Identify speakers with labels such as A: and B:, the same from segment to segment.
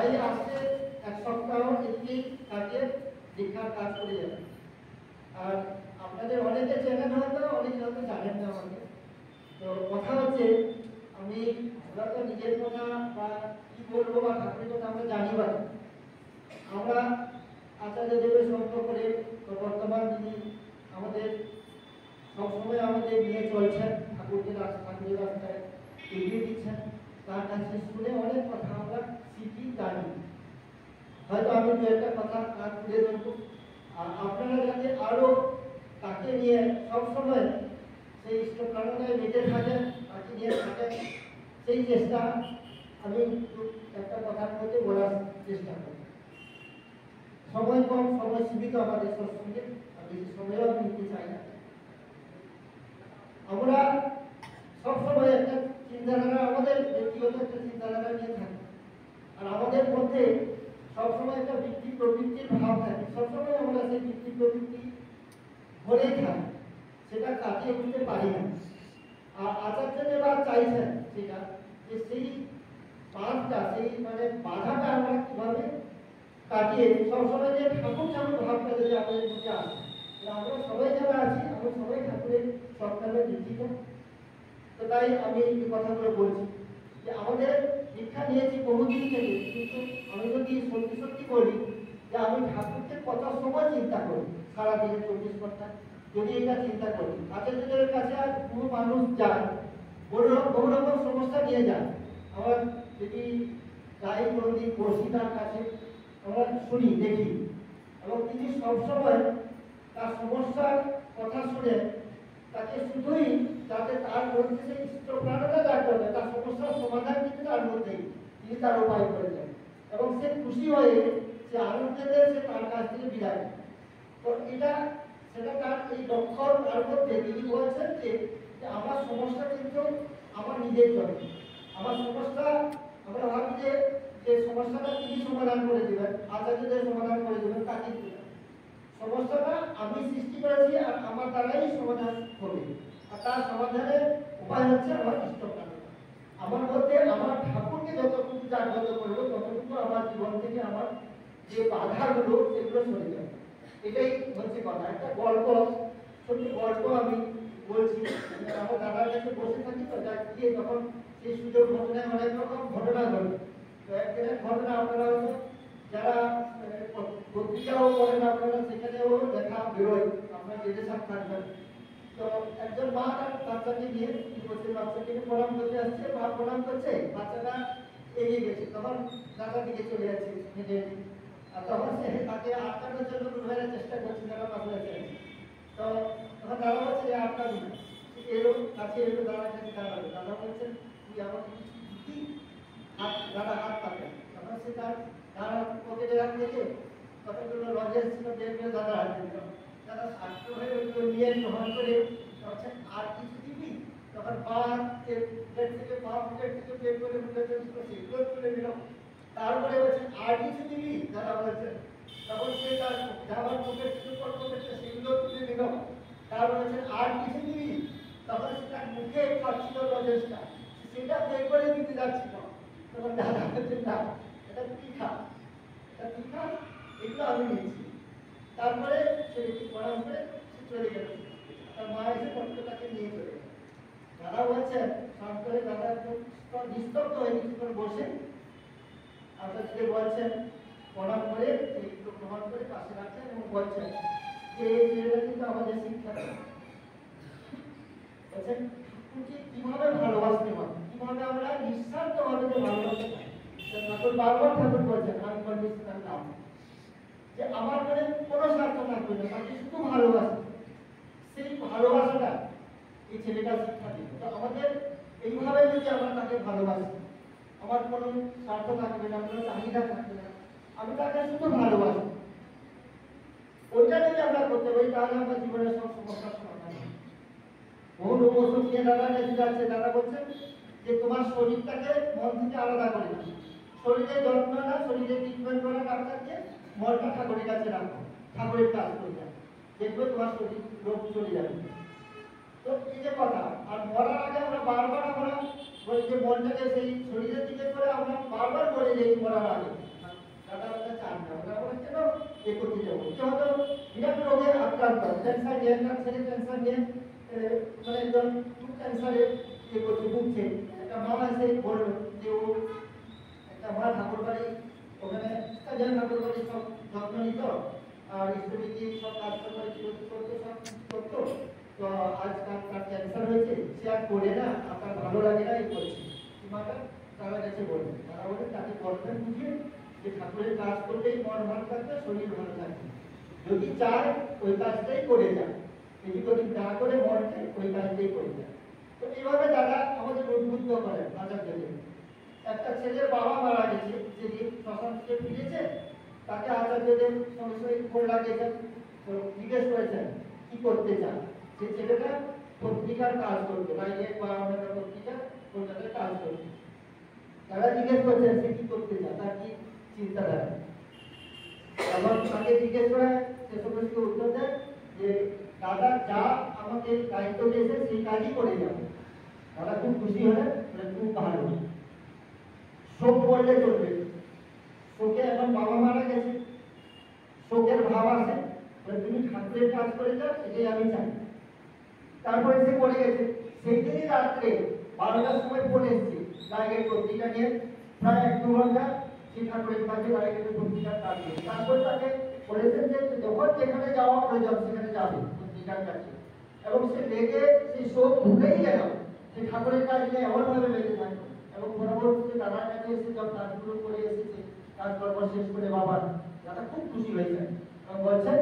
A: তাই আসতে এক সপ্তাহ এদিকেই কাজে দীক্ষার কাজ করে যাবে। আর আপনাদের অনেকে চেনেন হয়তো, অনেকে হয়তো জানেন না আমাকে। তো কথা হচ্ছে, আমি আমরা তো নিজের কথা বা কি বলবো বা ঠাকুরের কথা আমরা জানি বা আমরা আচার্যদেবের সঙ্গ করে বর্তমান যিনি আমাদের সবসময় আমাদের নিয়ে চলছেন, ঠাকুরের রাস্তায় এগিয়ে দিচ্ছেন, তার কাছে শুনে অনেক কথা আমরা শিখি জানি। হয়তো আমি দু একটা কথা কাজ তুলে ধরবো, আর আপনারা যাতে আরো তাকে নিয়ে সবসময় সেই ইষ্টপ্রাণনায় মেতে থাকেন, তাকে নিয়ে থাকেন, সেই চেষ্টা আমি একটা কথার মধ্যে বলার চেষ্টা করি। সময় কম, সময় সীমিত আমাদের সঙ্গে, আর বেশি সময়ও আমি নিতে চাই না। আমরা সবসময় একটা চিন্তাধারা, আমাদের ব্যক্তিগত একটা চিন্তাধারা নিয়ে থাকি, আর আমাদের মধ্যে সবসময় একটা বৃত্তি প্রবৃত্তির ভাব থাকে। সবসময় আমরা সেই বৃত্তি প্রবৃত্তি ভরেই থাকি, সেটা কাটিয়ে উঠতে পারি না। আর আচার্যদেব চাইছেন সেটা, যে সেই পাঁচটা, সেই মানে বাধাটা আমরা কিভাবে কাটিয়ে সবসময় যে ঠাকুর ঠাকুর ভাবটা যদি আমাদের মধ্যে আসে। আমরা সবাই যারা আছি, আমরা সবাই ঠাকুরের সপ্তাহে দীক্ষিত। তো তাই আমি এই কথাগুলো বলছি যে আমাদের দীক্ষা নিয়েছি বহুদিন থেকে, কিন্তু আমি যদি সত্যি সত্যি বলি যে আমি ঠাকুরকে কত সময় চিন্তা করি, সারাদিনে 24 ঘন্টা যদি এটা চিন্তা করি। আচার্যদের কাছে আর বহু মানুষ যায়, বহু রকম সমস্যা নিয়ে যায়। আমার যদি যাই কোনোদিন বসি তার কাছে, আমরা শুনি দেখি, এবং তিনি সবসময় তার সমস্যার কথা শুনে তাকে শুধুই যাতে তার মধ্যে সেই ইষ্টপ্রাণতা যার করবে, তার সমস্যার সমাধান কিন্তু তার মধ্যেই তিনি তার উপায় করে দেন, এবং সে খুশি হয়ে সে আনন্দেতে সে তার কাছ থেকে বিদায়। তো এটা সেটা তার এই লক্ষ্য, তার মধ্যে তিনি বলছেন যে আমার সমস্যা কিন্তু আমার নিজের জন্য। আমার সমস্যা আমরা ভাবি যে সমস্যাটা তিনি সমাধান করে দেবেন, আচার্যদের সমাধান করে দেবেন, তা কিন্তু সমস্যাটা আমি সৃষ্টি করেছি আর আমার দ্বারাই সমাধান হবে। আর তার সমাধানের উপায় হচ্ছে আমার ইষ্টপ্রাণতা। আমার মধ্যে আমার ঠাকুরকে যতটুকু জাগ্রত করবো, ততটুকু আমার জীবন থেকে আমার যে বাধাগুলো সেগুলো সরে যাবে। এটাই হচ্ছে কথা। একটা গল্প, সত্যি গল্প আমি বলছি। আমার দাদার কাছে বসে থাকি, তো যা গিয়ে তখন সেই সুযোগ ঘটনায় অনেক রকম ঘটনা ঘটে। তো একদিনের ঘটনা আপনারা হয়তো যারা পত্রিকাও করেন, আপনারা সেখানেও দেখা বেরোয়, আপনারা জেনে থাকবেন। তো একজন মা তার বাচ্চাকে নিয়ে, 3 বছরের বাচ্চাকে প্রণাম করতে আসছে, মা প্রণাম করছে, বাচ্চাটা এগিয়ে গেছে, তখন দাদার দিকে চলে যাচ্ছে হেঁটে। আর তখন সে তাকে আটকানোর জন্য বুঝানোর চেষ্টা করছে, তারা পাশে আছে। তো তখন দাদা বলছে আপনার এলো কাছে, এলো দাদার কাছে দাঁড়াবে। দাদা বলছেন তুই আমাকে কিছু দিবি? দাদা হাত পাবে। তখন সে তার দাদা পকেটে হাত রেখে কতগুলো লজেন্স ছিল বের করে দাদা হাত দিল। দাদা শান্ত হয়ে ওইগুলো নিয়ে গ্রহণ করে বলছেন আর কিছু দিবি? তখন পা থেকে পা পকেট থেকে বের করে সেগুলো তুলে নিল। তারপরে বলছেন আর কিছু দিবি? দাদা বলছেন। তখন সে তার জামার পকেট থেকে সেগুলো তুলে নিল। তারপর বলছেন আর কিছু দিবি? তখন সে তার মুখে খাচ্ছিল লজেন্সটা, সেটা বের করে দিতে যাচ্ছিল। তখন দাদা বলছেন না, এটা তুই খা, এটা তুই খা, এগুলো আমি নিচ্ছি। তারপরে সে প্রণাম করে সে চলে গেল। তার মা এসে পত্রটাকে নিয়ে চলে গেল। দাদা বলছেন শান্ত হয়ে, দাদা একটু নিস্তব্ধ হয়ে কিছুক্ষণ বসে আচার্যকে বলছেন, প্রণাম করে একটু গ্রহণ করে পাশে রাখছেন এবং বলছেন যে এই ছেলেটা কিন্তু আমাদের শিক্ষা বলছেন ঠাকুরকে কিভাবে ভালোবাসতে হয়, কিভাবে আমরা নিঃস্বার্থভাবে ভালোবাসতে পারি। ঠাকুর বারবার ঠাকুর বলছেন, আমি কন্ডিশনাল নাম যে আমার মনে কোনো স্বার্থ থাকবে না, তাকে শুধু ভালোবাসে। সেই ভালোবাসাটা এই ছেলেটা শিক্ষা দিল। তো আমাদের এইভাবে যদি আমরা তাকে ভালোবাসি, আমার কোনো স্বার্থ থাকবে না, কোনো চাহিদা থাকবে না, আমি তাকে শুধু ভালোবাসি, ওইটা যদি আমরা করতে পারি, তাহলে আমার জীবনের সব সমস্যার সমাধান হবে। বহু ওষুধ নিয়ে দাদা কাছে যাচ্ছে, দাদা বলছেন যে তোমার শরীরটাকে মন থেকে আলাদা করে না, শরীরের যত্ন না, শরীরের ট্রিটমেন্ট করা ডাক্তারকে, মনটা ঠাকুরের কাছে রাখো, ঠাকুরের কাজ করে যাবে, দেখবে তোমার শরীর রোগ চলে যাবে। তো এই যে কথা, আর মরার আগে আমরা বারবার আমরা ওই যে মনটাকে সেই শরীরের দিকে করে আমরা বারবার বলে যাই মরার আগে, এ করতে যাবো, যে হয়তো বিরাট রোগে আক্রান্ত, ক্যান্সার নিয়ে একটা ছেলে ক্যান্সার নিয়ে মানে একজন খুব ক্যান্সারে ইয়ে করছে, ভুগছে। একটা মা এসে বললো যে ও একটা মা ঠাকুর বাড়ি ওখানে ঠাকুর বাড়ি সব যত্ন নিত আর স্ত্রীকে সব কাজ করতে সব করতো। তো আজকাল তার ক্যান্সার হয়েছে, সে আর করে না, আপনার ভালো লাগে না, এই করছে। মাটা তারা কাছে বলবেন, তারা বলে তাকে বলবেন বুঝিয়ে যে ঠাকুরের কাজ করলেই মন ভালো থাকবে, শরীর ভালো থাকবে। যদি চায় ওই কাজটাই করে যায়, যদি না করে মনকে ওই কাজটাই করে যায়। তো এইভাবে যারা আমাদের উদ্বুদ্ধ করেন আচার্যদের। একটা ছেলের বাবা মারা গেছে, যেদিন শ্মশান থেকে ফিরেছে তাকে আচার্যদের সঙ্গে সঙ্গে ফোন লাগিয়েছেন, জিজ্ঞেস করেছেন কি করতে চান। সে ছেলেটা পত্রিকার কাজ করবে, রাইডের বা অন্যান্য পত্রিকা কলকাতায় কাজ করবে। তারা জিজ্ঞেস করছেন সে কি করতে চান, তার কি চিন্তাধারা। এবং তাকে জিজ্ঞেস করে সে সমস্ত উত্তর দেয় যে দাদা যা আমাকে দায়িত্ব দিয়েছে সেই কাজই করে যাবে। দাদা খুব খুশি হলে খুব ভালো। শোক করলে চলবে, শোকে এখন বাবা মারা গেছে, শোকের ভাব আছে, তুমি ঠাকুরের কাজ করে যাও, এটাই আমি চাই। তারপরে সে পড়ে গেছে, সেই দিনই রাত্রে 12টার সময় পড়ে এসেছে রায়গের পত্রিকা নিয়ে, প্রায় 1-2 ঘন্টা সেই ঠাকুরের কাছে রায়গের পত্রিকার কাজ করে। তারপরে তাকে বলেছেন যে যখন যেখানে যাওয়া প্রয়োজন সেখানে যাবে পত্রিকার কাছে। এবং সে লেগে সেই শোক ভুলেই গেল, সে ঠাকুরের কাজ নিয়ে এমনভাবে লেগে থাকবে। এবং পরবর্তীতে দাদার কাছে এসে যখন কাজগুলো করে এসেছে, কাজকর্ম শেষ করে বাবা দাদা খুব খুশি হয়েছেন এবং বলছেন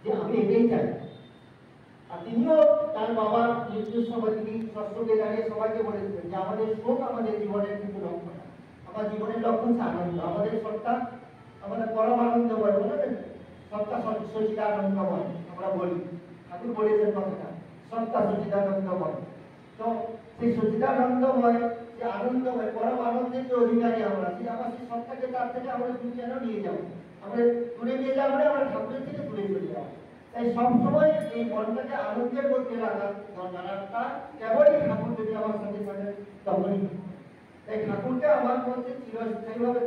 A: যে আমি এটাই চাই। আর তিনিও তার বাবার মৃত্যুর সময় তিনি ষষ্ঠকে দাঁড়িয়ে সবাইকে বলেছিলেন যে আমাদের শোক আমাদের জীবনের কিন্তু লক্ষ্য না, আমার জীবনের লক্ষ্য হচ্ছে আনন্দ। আমাদের সত্তা আমাদের পরম আনন্দময়, বলেন সত্তা সচিদানন্দময় আমরা বলি, ঠাকুর বলেছেন কথাটা, সত্তা সচিদানন্দময়। তো সেই সচিদানন্দময়, যে আনন্দময় পরম আনন্দের যে অধিকারী আমরা, সেই আমার সেই সত্তাকে তার থেকে আমরা দূরে যেন নিয়ে যাবো, আমরা দূরে নিয়ে যাবো না, আমরা ঠাকুরের থেকে দূরে চলে যাবো। তাই সবসময় এই মনটাকে আনন্দের মধ্যে রাখা দরকারটা কেবলই ঠাকুর যদি আমার সাথে থাকে তখনই। তাই ঠাকুরকে আমার মধ্যে চিরস্থায়ীভাবে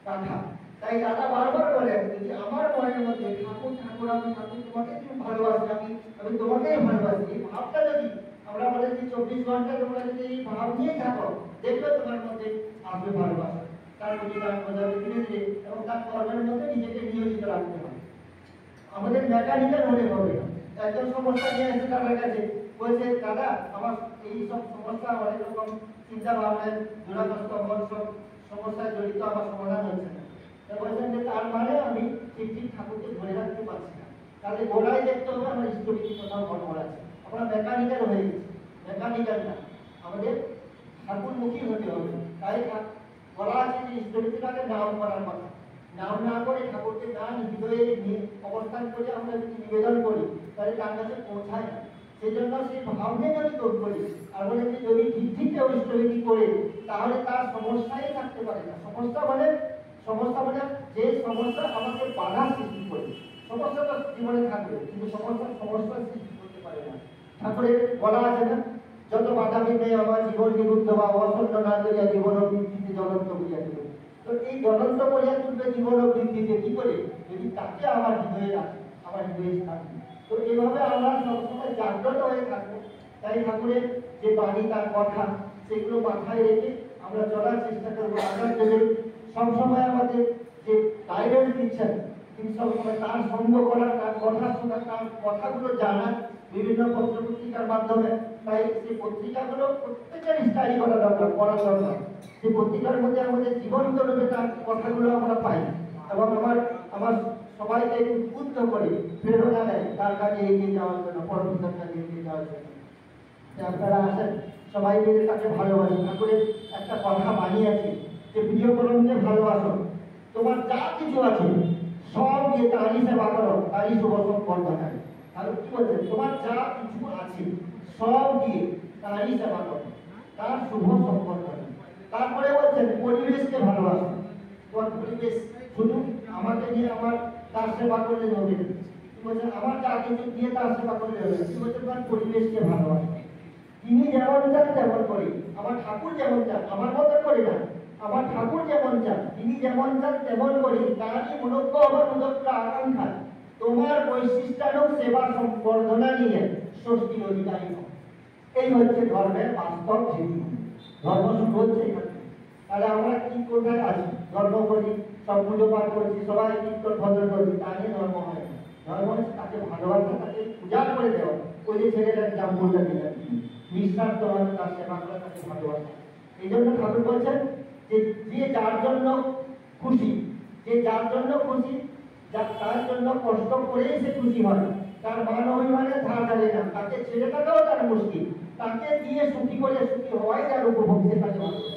A: রাখা। তাই দাদা বারবার বলেন যদি আমার মনের মধ্যে ঠাকুর ঠাকুর আমি ঠাকুর তোমাকে খুব ভালোবাসি, আমি তোমাকেই ভালোবাসি, এই ভাবটা যদি আমরা বলে যে 24 ঘন্টা তোমরা যদি এই ভাব নিয়ে থাকো, দেখবে তোমার মধ্যে আসবে ভালোবাসা, তার প্রতি তার মজা ধীরে ধীরে এবং তার কর্মের মধ্যে নিজেকে নিয়োজিত রাখতে হবে। আমাদের মেকানিক্যাল হলে হবে না। একজন সমস্যা নিয়ে এসে দাদার কাছে বলছে দাদা আমার এই সব সমস্যা, অনেক রকম চিন্তা ভাবনায় দুরাগ্রস্ত, আমার সব সমস্যায় জড়িত, আমার সমাধান হচ্ছে না। বলছেন যে তার মানে আমি ঠিক ঠিক ঠাকুরকে ধরে রাখতে পারছি না, তাহলে গোড়ায় দেখতে হবে আমার ইষ্টবিধি কোথাও গড়বড় আছে। আমরা মেকানিক্যাল হয়ে গেছি, মেকানিক্যাল না, আমাদের ঠাকুরমুখী হতে হবে। তাই বলা আছে যে ইষ্টবিধিটাকে নাম করার কথা, নাম না করে ঠাকুরকে গান হৃদয়ে নিয়ে অবস্থান করে আমরা যদি নিবেদন করি তাহলে তার কাছে পৌঁছায় না। সেই জন্য সেই ভাবকে যদি তোর করি আর বলে যে যদি ঠিক ঠিক ইষ্টবিধি করে তাহলে তার সমস্যাই থাকতে পারে না। সমস্যা মানে যে সমস্যা আমাকে বাধা সৃষ্টি করে, সমস্যা তো জীবনে থাকবে কিন্তু সমস্যা সৃষ্টি করতে পারে না। ঠাকুরের বলা আছে না, যত বাধা বিঘ্নে আমার জীবন নিরুদ্ধ বা অসন্ন না করিয়া জীবন বৃদ্ধিতে জ্বলন্ত করিয়া দেবে। তো এই জ্বলন্ত করিয়া তুলবে জীবন বৃদ্ধিতে কি করে, যদি তাকে আমার হৃদয়ে রাখে, আমার হৃদয়ে থাকবে। তো এইভাবে আমরা সবসময় জাগ্রত হয়ে থাকবো। তাই ঠাকুরের যে বাণী তার কথা সেগুলো মাথায় রেখে আমরা চলার চেষ্টা করবো। আচার্যদের সবসময় আমাদের যে গাইডেন্স দিচ্ছেন, তিনি সবসময় তার সঙ্গ করা, তার কথা শোনা, তার কথাগুলো জানা বিভিন্ন পত্র পত্রিকার মাধ্যমে। তাই সেই পত্রিকাগুলো প্রত্যেকের স্টাডি করা দরকার, পড়া দরকার। সেই পত্রিকার মধ্যে আমাদের জীবন্ত রূপে তার কথাগুলো আমরা পাই এবং আমার সবাইকে উদ্বুদ্ধ করে প্রেরণা দেয় তার কাজে এগিয়ে যাওয়ার জন্য, পরবর্তীর কাজে এগিয়ে যাওয়ার জন্য। আপনারা আসেন সবাই মিলে তাকে ভালোবাসেন। ঠাকুরের একটা কথা বানিয়েছে যে প্রিয় করণকে ভালোবাসো, তোমার যা কিছু আছে সব দিয়ে তারই সেবা করো, তারই শুভ সম্পর্ক থাকে। আর কি বলছে, তোমার যা কিছু আছে সব দিয়ে তারই সেবা করো, তার শুভ সম্পর্ক। তারপরে বলছেন পরিবেশকে ভালোবাসো। তোমার পরিবেশ শুধু আমাকে নিয়ে আমার তার সেবা করলে হবে না, কি বলছেন আমার যা কিছু দিয়ে তার সেবা করলে হবে না, কি বলছেন তোমার পরিবেশকে ভালোবাসো। তিনি যেমন চান তেমন করি, আমার ঠাকুর যেমন চান আমার মতো করি না, আমার ঠাকুর যেমন চান, তিনি যেমন চান তেমন করি, তারই মনোজ্ঞ হবার মনোজ্ঞ আকাঙ্ক্ষা তোমার বৈশিষ্ট্যানুক সেবা সম্বর্ধনা নিয়ে ষষ্ঠী অধিকারী হও। এই হচ্ছে ধর্মের বাস্তব জীবন। ধর্ম শুরু হচ্ছে এখানে। তাহলে আমরা কি কোথায় আছি? ধর্ম করি, সব পুজো পাঠ করছি, সবাই কীর্তন ভজন করছি, তা নিয়ে ধর্ম হয় না। ধর্ম হচ্ছে তাকে ভালোবাসা, তাকে পূজা করে দেওয়া। ওই যে ছেলেটার জাম্বুলটা দিলেন, নিঃস্বার্থ ভাবে তার সেবা করে, তাকে ভালোবাসা। এই জন্য ঠাকুর বলছেন যে যে যার জন্য খুশি, যে যার জন্য খুশি, তার জন্য কষ্ট করেই সে খুশি হয়, তার মান অভিমানে ধার ধারে না, তাকে ছেড়ে থাকাও তার মুশকিল, তাকে দিয়ে সুখী করে সুখী হওয়াই তার উপভোগ, সে তাকে ভালোবাসে।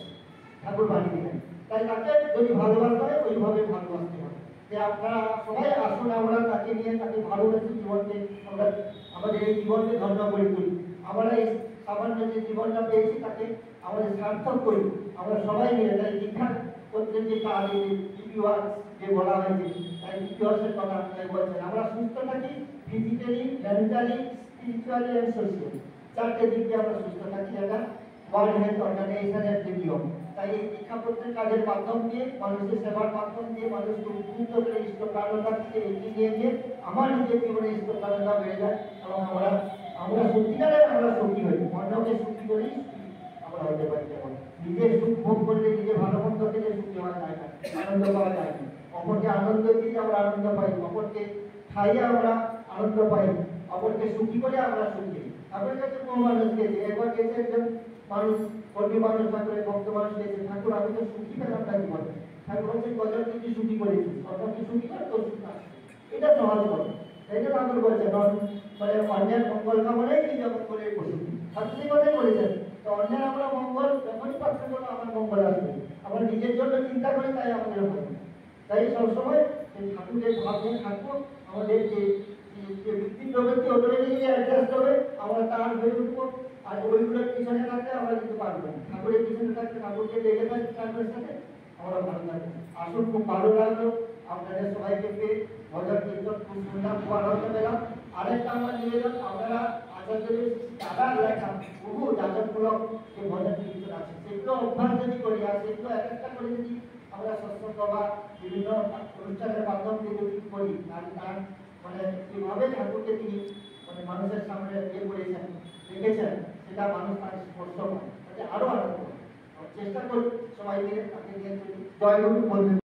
A: ঠাকুর বাণী দিলেন। তাই তাকে যদি ভালোবাসতে হয় ওইভাবে ভালোবাসতে হবে। যে আপনারা সবাই আসুন, আমরা তাকে নিয়ে তাকে ভালোবেসে জীবনকে আমরা আমাদের এই জীবনকে ধন্য করে তুলি। আমরা এই সামান্য যে জীবনটা পেয়েছি তাকে আমাদের সার্থক করি। আমরা সবাই মিলে তাই দীক্ষা করতে যে কাজ, যে বলা হয়েছে, তাই ইতিহাসের কথা তাই বলছেন আমরা সুস্থ থাকি, physically, mentally, spiritually and socially. চারটে দিক দিয়ে আমরা সুস্থ থাকি, এটা ওয়ার্ল্ড হেলথ অর্গানাইজেশনের নিয়ম। তাই এই দীক্ষাপত্রের কাজের মাধ্যম দিয়ে, মানুষের সেবার মাধ্যম দিয়ে, মানুষকে উদ্বুদ্ধ করে ইষ্টকারণতা থেকে এগিয়ে নিয়ে আমার নিজের জীবনে ইষ্টকারণতা বেড়ে যায় এবং আমরা সত্যিকারের আমরা সুখী হই। অন্যকে সুখী করেই আমরা হতে পারি। যেমন নিজের সুখ ভোগ করলে, নিজে ভালো মন্দ থেকে সুখী হওয়া যায় না, আনন্দ পাওয়া যায় না। অপরকে আনন্দ দিয়ে আমরা আনন্দ পাই, অপরকে খাইয়ে আমরা আনন্দ পাই, অপরকে সুখী করে আমরা সুখী। আপনার কাছে কোন মানুষ গেছে, একবার গেছে একজন মানুষ, কর্মী মানুষ, ঠাকুরের ভক্ত মানুষ গেছে, ঠাকুর আমি তো সুখী পেলাম না জীবনে। ঠাকুর হচ্ছে কজন কি সুখী করেছি, কজনকে সুখী করে তোর সুখ আসবে। এটা সহজ কথা। এই যে ঠাকুর বলছেন মানে অন্যের মঙ্গল কামনাই কি জগৎ করে বসে, ঠাকুর সেই কথাই বলেছেন। তো অন্যের আমরা মঙ্গল যখনই পাচ্ছি বলো আমার মঙ্গল আসবে, আমরা নিজের জন্য চিন্তা করি, তাই আমাদের হবে। তাই সবসময় ঠাকুরের ভাব নিয়ে থাকবো। আমাদের যে বৃত্তি প্রবৃত্তি অটোমেটিক্যালি অ্যাডজাস্ট হবে, আমরা তার হয়ে উঠবো। আর ওইগুলোর পিছনে থাকলে আমরা কিন্তু পারবো না। ঠাকুরের পিছনে থাকলে, ঠাকুরকে লেগে থাকবে ঠাকুরের সাথে, আমরা ভালো থাকবো। আসুন, খুব ভালো লাগলো আপনাদের সবাইকে পেয়ে। ভজন কীর্তন খুব সুন্দর, খুব আনন্দ পেলাম। আরেকটা আমার নিবেদন, আপনারা আচার্যদের যারা লেখা বহু যাজকমূলক যে ভজন কীর্তন আছে, সেগুলো অভ্যাস যদি করি, আর সেগুলো এক একটা করে যদি আমরা সৎসঙ্গ বা বিভিন্ন অনুষ্ঠানের মাধ্যম দিয়ে যদি করি, তার মানে কিভাবে ঠাকুরকে তিনি মানে মানুষের সামনে করেছেন, রেখেছেন, সেটা মানুষ তার স্পর্শ পায়, আরো আনন্দ চেষ্টা করি সবাই মিলে তাকে নিয়ে চলি। জয় গুরু বলবেন।